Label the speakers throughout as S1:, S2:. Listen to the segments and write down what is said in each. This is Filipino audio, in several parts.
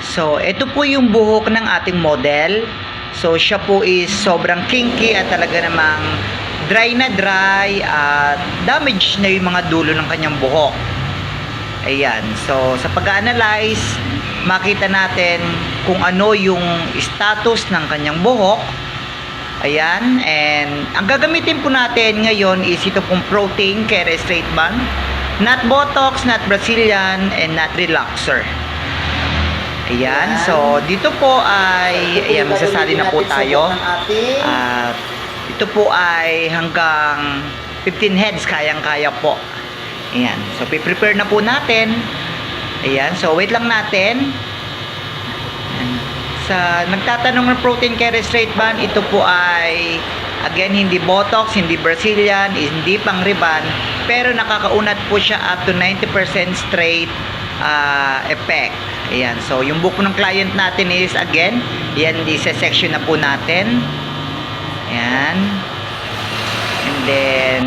S1: So, ito po yung buhok ng ating model. So, siya po is sobrang kinky at talaga namang dry na dry at damage na yung mga dulo ng kanyang buhok. Ayan. So, sa pag-analyze, makita natin kung ano yung status ng kanyang buhok. Ayan. And ang gagamitin po natin ngayon is ito pong protein care straight band. Not Botox, not Brazilian, and not relaxer. Ayan. So, dito po ay, ayan, magsasali na po tayo. At ito po ay hanggang 15 heads, kayang-kaya po. Ayan. So, prepare na po natin. Ayan. So, wait lang natin. Ayan. Sa nagtatanong ng protein care straight band, ito po ay, again, hindi Botox, hindi Brazilian, hindi pang riban, pero nakakaunat po siya up to 90% straight effect. Ayan. So, yung buhok ng client natin is, again, yan, isa-section na po natin. Ayan. And then,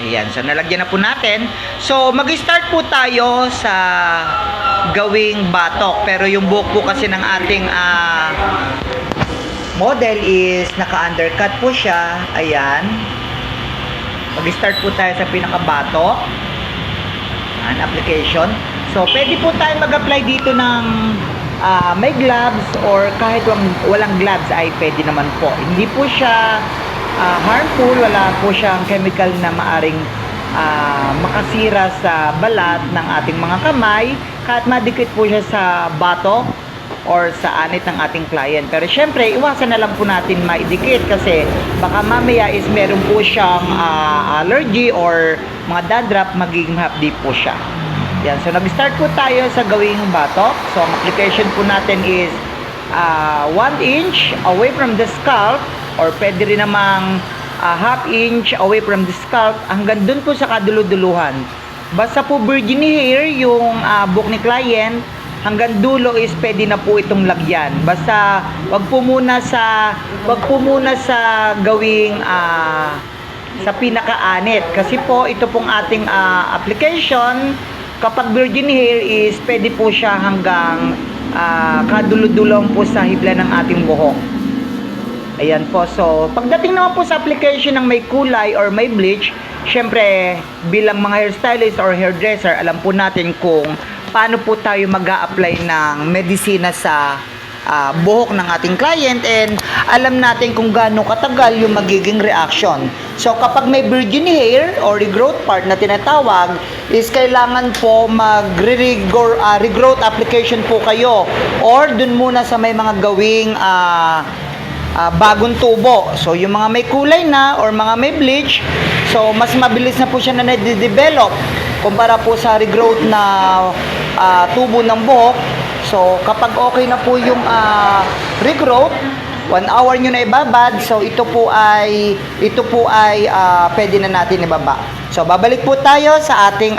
S1: ayan. So, nalagyan na po natin. So, mag-start po tayo sa gawing batok. Pero yung buhok po kasi ng ating model is naka-undercut po siya. Ayan. Mag-start po tayo sa pinaka-batok. Ayan, application. So, pwede po tayo mag-apply dito ng may gloves or kahit walang gloves ay pwede naman po. Hindi po siya harmful, wala po siyang chemical na maaring makasira sa balat ng ating mga kamay kahit madikit po siya sa batok or sa anit ng ating client. Pero syempre, iwasan na lang po natin maidikit kasi baka mamaya is meron po siyang allergy or mga dandruff, magiging hapdi po siya. Yan. So, nag-start po tayo sa gawing batok. So, ang application po natin is 1 inch away from the scalp or pwede rin namang half inch away from the scalp hanggang dun po sa kaduluduluhan. Basta po virgin hair yung buhok ni client, hanggang dulo is pwede na po itong lagyan. Basta wag po muna sa gawing sa pinakaanit kasi po ito pong ating application. Kapag virgin hair is pwede po siya hanggang kaduludulong po sa hibla ng ating buhok. Ayan po. So, pagdating naman po sa application ng may kulay or may bleach, syempre, bilang mga hairstylist or hairdresser, alam po natin kung paano po tayo mag-a-apply ng medisina sa buhok ng ating client and alam natin kung gaano katagal yung magiging reaction. So, kapag may virgin hair or regrowth part na tinatawag, is kailangan po mag-regrowth application po kayo or dun muna sa may mga gawing bagong tubo. So, yung mga may kulay na or mga may bleach, so, mas mabilis na po siya na nade-develop kumpara po sa regrowth na tubo ng buhok. So, kapag okay na po yung regrowth, 1 hour nyo na ibabad. So, ito po ay pwede na natin ibaba. So, babalik po tayo sa ating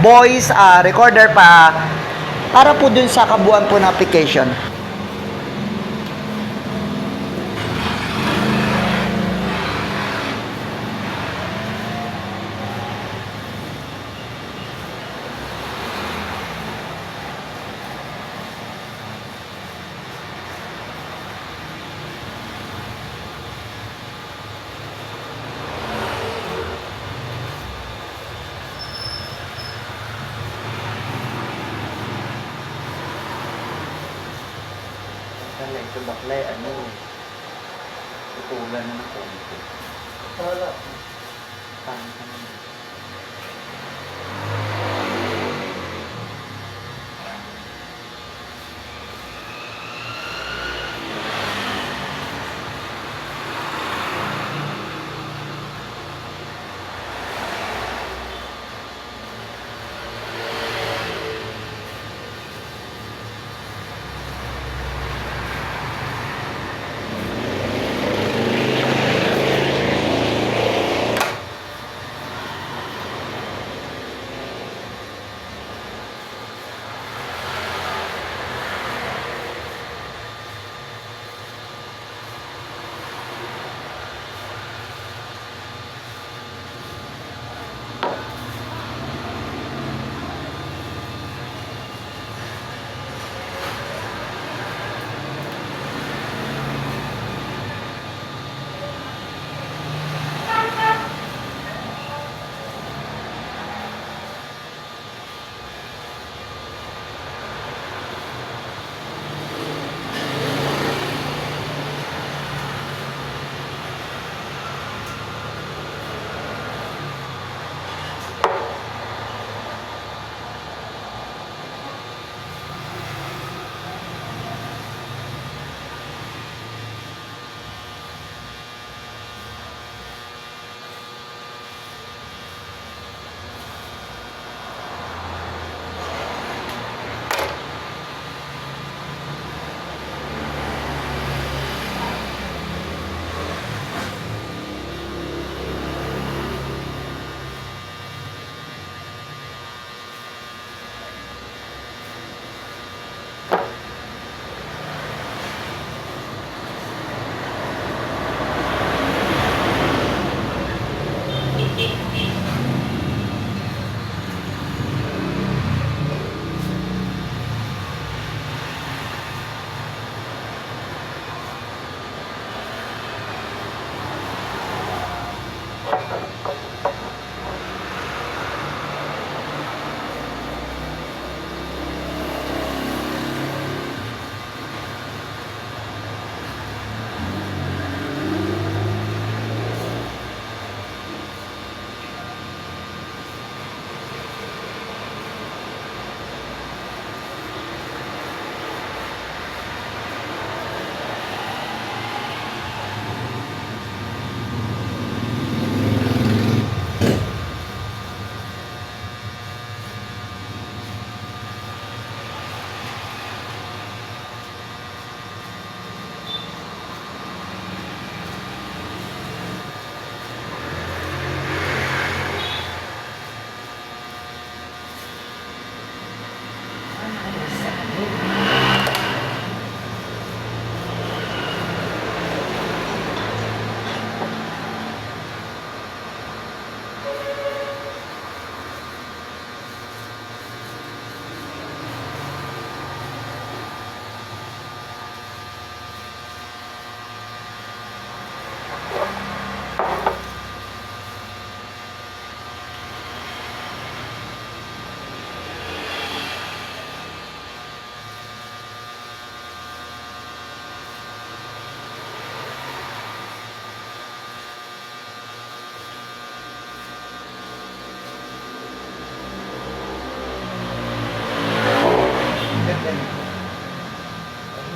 S1: voice recorder para po dun sa kabuuan po ng application. Ito baklay, tutulan na ng konti. Wala. Pang.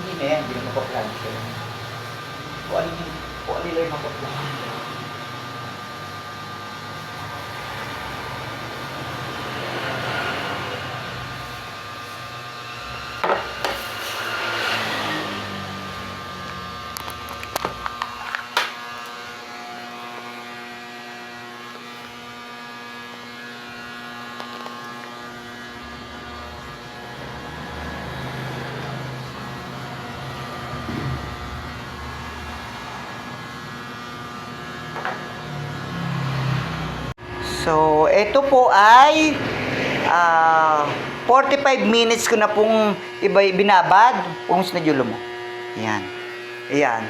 S1: Hindi na yan, hindi na mapaplansya. Kung alin lang mapaplansya. So, ito po ay 45 minutes ko na pong binabad. Pungs na julo mo. Ayan. Ayan.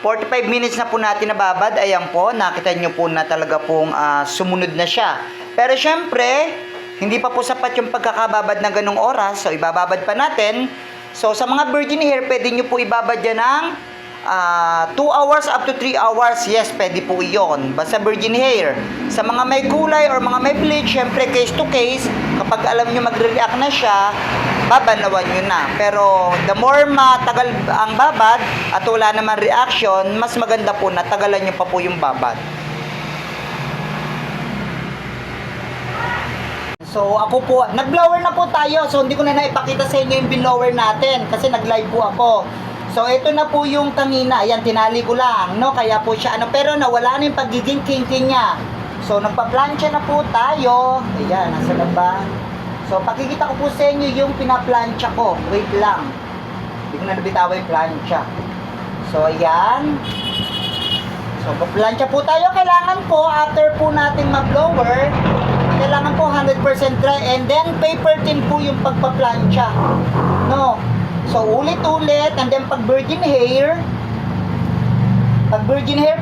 S1: 45 minutes na po natin nababad. Ayan po. Nakita nyo po na talaga pong sumunod na siya. Pero syempre, hindi pa po sapat yung pagkakababad ng ganong oras. So, ibababad pa natin. So, sa mga virgin hair, pwede nyo po ibabad yan ng 2 hours up to 3 hours, yes, pwede po iyon. Basta virgin hair. Sa mga may kulay or mga may bleach, syempre case to case, kapag alam nyo magre-react na siya, babanawan nyo na. Pero the more matagal ang babad at wala naman reaction, mas maganda po na tagalan nyo pa po yung babad. So ako po, nag-blower na po tayo. So hindi ko na naipakita sa inyo yung blower natin kasi nag-live po ako. So, ito na po yung kanina. Ayan, tinali ko lang, no? Kaya po siya, pero nawala na yung pagiging kinky niya. So, nagpa-plancha na po tayo. Ayan, nasa na ba? So, pakikita ko po sa inyo yung pinaplancha ko. Wait lang. Hindi ko na nabitawa yung plancha. So, ayan. So, pa-plancha po tayo. Kailangan po, after po natin mag-blower, kailangan po 100% dry. And then, paper tin po yung pagpa-plancha. No? So, ulit-ulit, and then pag virgin hair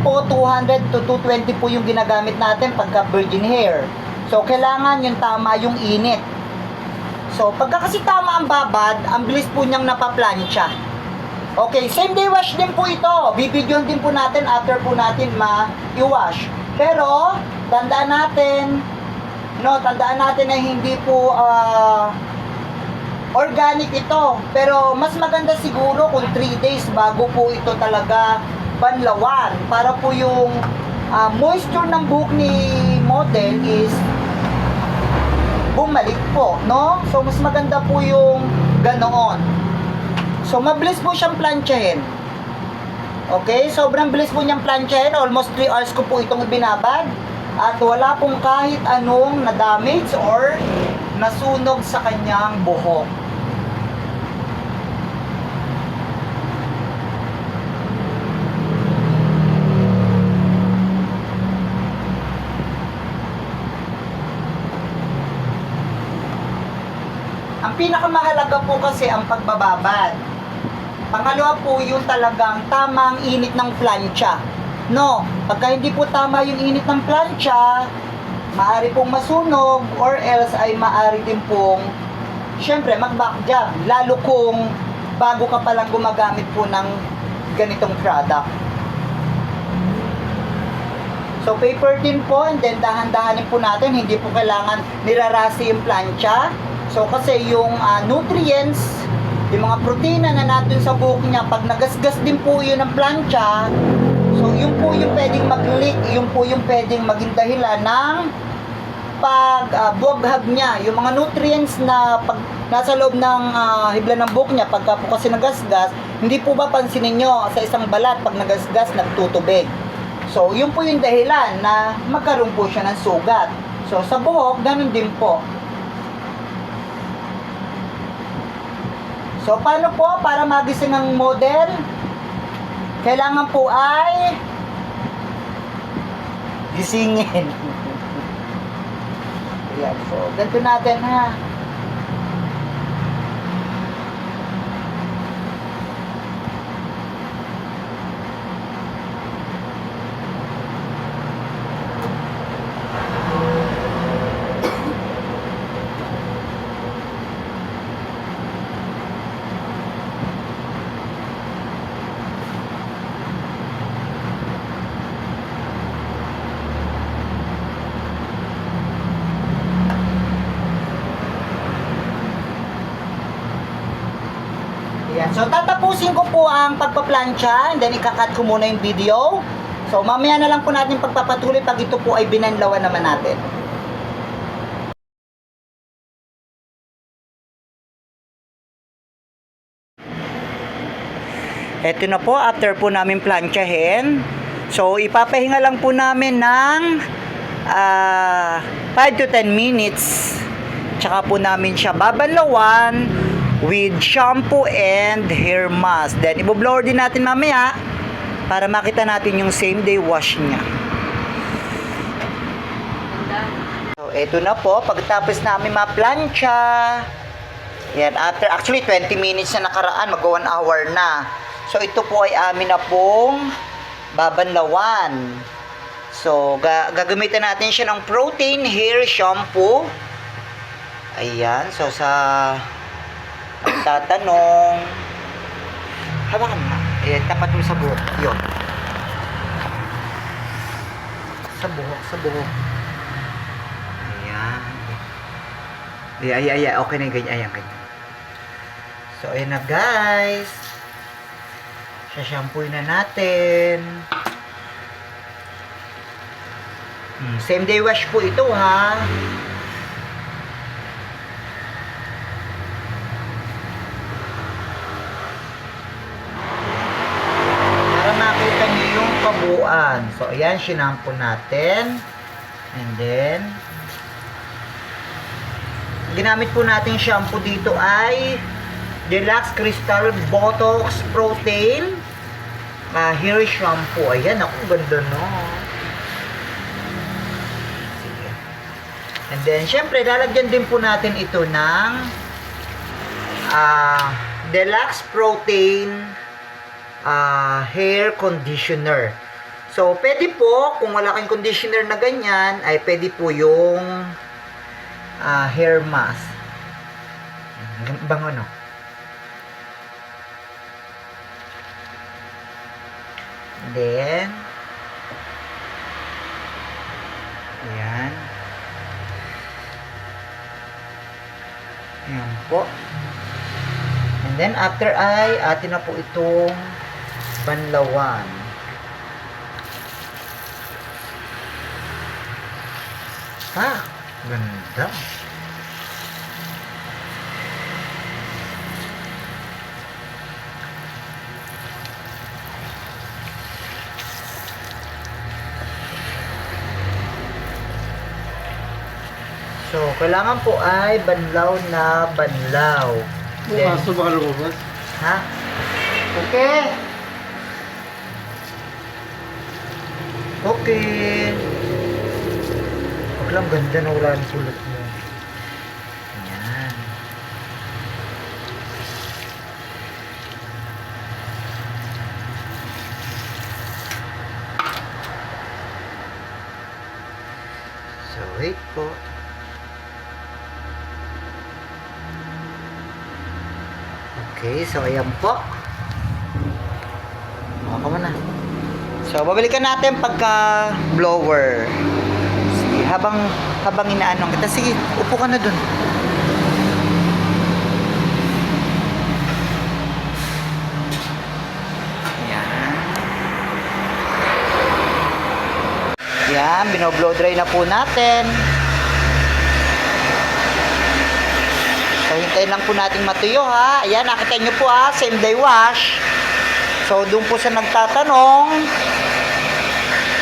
S1: po, 200 to 220 po yung ginagamit natin pagka virgin hair. So, kailangan yung tama yung init. So, pagka kasi tama ang babad, ang bilis po niyang napaplansya. Okay, same day wash din po ito. Bibidyon din po natin after po natin ma-i-wash. Pero, tandaan natin na hindi po, organic ito. Pero mas maganda siguro kung 3 days bago po ito talaga banlawan. Para po yung moisture ng buhok ni model is bumalik po, no? So mas maganda po yung ganoon. So mabilis po siyang planchahin. Okay? Sobrang bilis po niyang planchahin. Almost 3 hours ko po itong binabad. At wala pong kahit anong na-damage or nasunog sa kanyang buhok. Ang pinakamahalaga po kasi ang pagbababad. Pangalawa po yung talagang tamang init ng plancha. No, pagka hindi po tama yung init ng plancha, maaari pong masunog or else ay maaari din pong syempre mag-back job. Lalo kung bago ka palang gumagamit po ng ganitong product. So paper tin po, and then dahan-dahanin po natin, hindi po kailangan nirarasi yung plancha. So kasi yung nutrients, yung mga protina na natin sa buhok niya, pag nagasgas din po yun ng plancha, so yun po yung pwedeng mag-leak, yun po yung pwedeng maging dahilan ng pag-buwaghag niya. Yung mga nutrients na pag nasa loob ng hibla ng buhok niya, pagka po kasi nagasgas, hindi po ba pansinin nyo sa isang balat, pag nagasgas, nagtutubig. So yun po yung dahilan na magkaroon po siya ng sugat. So sa buhok, ganun din po. So, paano po para magising ang model? Kailangan po ay gisingin. Ayan, so, ganito natin ha. Ayan. So, tatapusin ko po ang pagpaplansya and then ikakat ko muna yung video. So, mamaya na lang po natin pagpapatuloy pag ito po ay binanlawan naman natin. Ito na po, after po namin plansyahin. So, ipapahinga lang po namin ng 5 to 10 minutes. Tsaka po namin siya babanlawan with shampoo and hair mask. Then, i-blower din natin mamaya para makita natin yung same day wash niya. So, ito na po. Pagkatapos namin ma-plancha, yan, after actually 20 minutes na nakaraan, mag-1 hour na. So, ito po ay amin na pong babanlawan. So, gagamitan natin siya ng protein hair shampoo. Ayan. So, sa tatanong, hawakan mo. Ayan, tapat mo sa buhok. Yun. Sa buhok, sa buhok. Ayan. Ayan. Okay na yung ganyan. Ayan, ganyan. So, ayan na guys. Shampooin na natin. Same day wash po ito ha. Para makita niyo yung kabuuan. So, ayan, sinampoo natin. And then, ginamit po natin shampoo dito ay Deluxe Crystal Botox Protein hair shampoo. Ayan, ako ganda no. Sige. And then, syempre, lalagyan din po natin ito ng Deluxe Protein hair conditioner. So, pwede po, kung wala kayong conditioner na ganyan, ay pwede po yung hair mask. Bango, no? Then, ayan. Ayan po. And then, after ay, atin na po itong banlawan. Ganda. So, kailangan po ay banlaw na banlaw.
S2: Bukas na baka lumabas?
S1: Ha? Okay. Okay. Huwag lang, ganda na wala ang kulot mo. Ayan. So, wait po. Okay, so ayan po. Ako muna. So, babalikan natin pagka blower. Sige, habang inaanong kita. Sige, upo ka na dun. Yan. Yan, binoblow dry na po natin. So, hintayin lang po natin matuyo ha. Ayan, nakita nyo po ha, same day wash. So, doon po sa nagtatanong.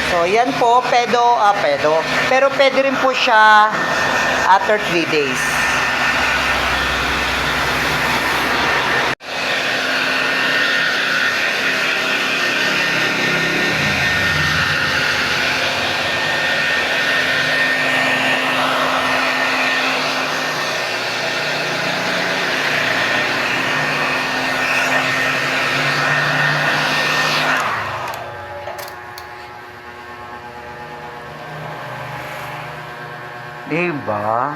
S1: So, yan po, pero pwede rin po siya after 3 days. Diba?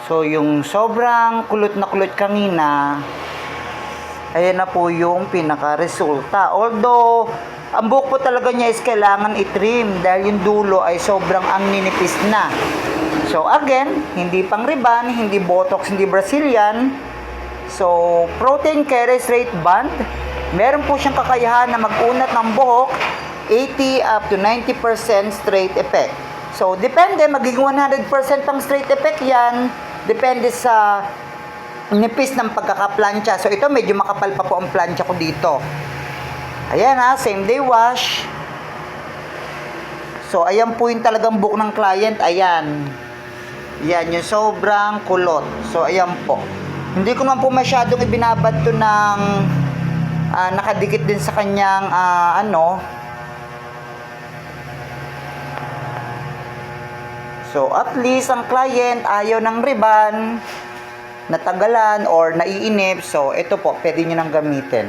S1: So, yung sobrang kulot na kulot kanina, ayan na po yung pinaka-resulta. Although, ang buhok po talaga niya is kailangan i-trim dahil yung dulo ay sobrang ang ninipis na. So, again, hindi pang ribbon, hindi botox, hindi Brazilian. So, protein carrier straight band. Meron po siyang kakayahan na mag-unat ng buhok 80 up to 90% straight effect. So, depende, magiging 100% pang straight effect yan. Depende sa nipis ng pagkakaplansya. So, ito medyo makapal pa po ang plansya ko dito. Ayan ha, same day wash. So, ayan po yung talagang buhok ng client. Ayan. Yan, yung sobrang kulot. So, ayan po. Hindi ko naman po masyadong ibinabad to ng nakadikit din sa kanyang So, at least ang client ayaw ng ribbon, natagalan or naiinip. So, ito po, pwede nyo nang gamitin.